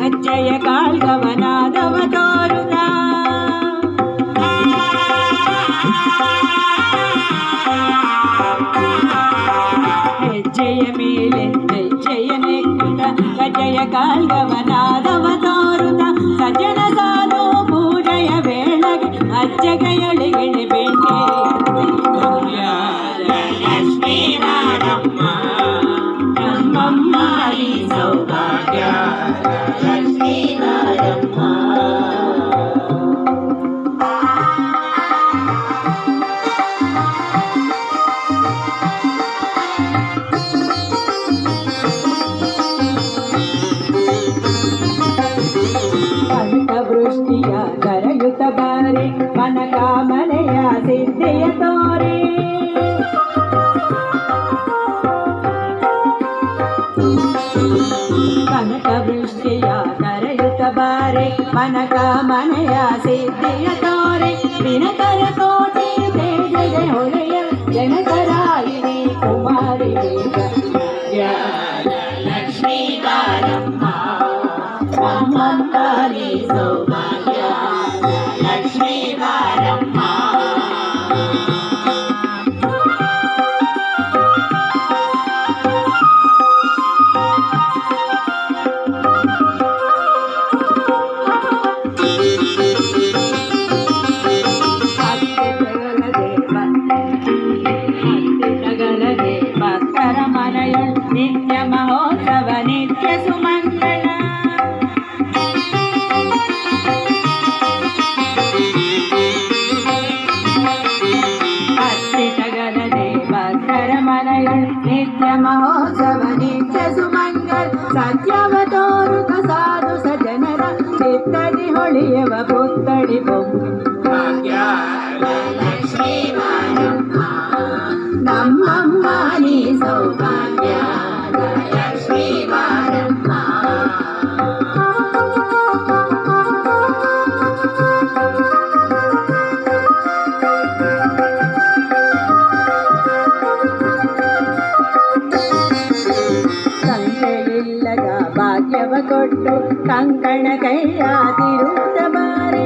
ಅಜ್ಜಯ ಕಾಳ್ಗವನಾದವ ತೋರುದ ಹೆಜ್ಜೆಯ ಮೇಲೆ ಹೆಜ್ಜೆಯ ನೆಕ್ಕುತ್ತ ಅಜ್ಜಯ ಕಾಳ್ಗವನಾದವ ತೋರುದ ಸಜ್ಜನ ಸಾಧು ಪೂಜೆಯ ವೇಳೆಗೆ ಅಜ್ಜಗೆಯಳಿಗಿಣಿ ಬೆಣ್ಣೆ ಲಕ್ಷ್ಮೀ ನಾಡಮ್ಮ ನಮ್ಮಮ್ಮ ಈ ಸೌಭಾಗ್ಯ ವೃಷ್ಟಿಯ ಕರೆಯುತ್ತ ಬಾರಿ ಮನಕಾಮನೆಯ ಸಿದ್ಧಿಯ ತೋರೆ ಕನಕ ವೃಷ್ಟಿಯ ಕರೆಯುತ್ತ ಬಾರಿ ಮನಕಾಮನೆಯ ಸಿದ್ಧಿಯ ತೋರೆ ದಿನಕರ ಕೋಟಿ ತೇಜದೆ ಹೊಳೆಯ ಜನಕರಾಯಿನಿ ಕುಮಾರಿ ಲಕ್ಷ್ಮೀ ಬಾರಮ್ಮ ನಮ್ಮಂತಾಲಿ ಸೌಭಾಗ್ಯ ಲಕ್ಷ್ಮೀ ಬಾರಮ್ಮ ಹತ್ತಿರಗಲದೆ ಭಕ್ತರ ಮನೆಯ ನಿತ್ಯ ಮಹೋತ್ಸವ ನಿತ್ಯ ಸುಮಂಗಳ ನಿತ್ಯ ಮಹೋತ್ಸವ ನಿತ್ಯ ಸುಮಂಗಲ್ ಸತ್ಯವ ತೋರುತ ಸಾಧು ಸಜನರ ಚಿತ್ತದಿ ಹೊಳೆಯವ ಪುತ್ತಡಿ ಬೊಮ್ಮೆ ಲಕ್ಷ್ಮೀ ಬಾರಮ್ಮ ನಮ್ಮಮ್ಮ ನೀ ಸೌಭಾಗ್ಯ ಲಕ್ಷ್ಮೀ ಬಾರಮ್ಮ ಭಾಗ್ಯವ ಕೊಟ್ಟು ಕಂಕಣ ಕೈಯ ತಿರುತ್ತ ಬಾರೆ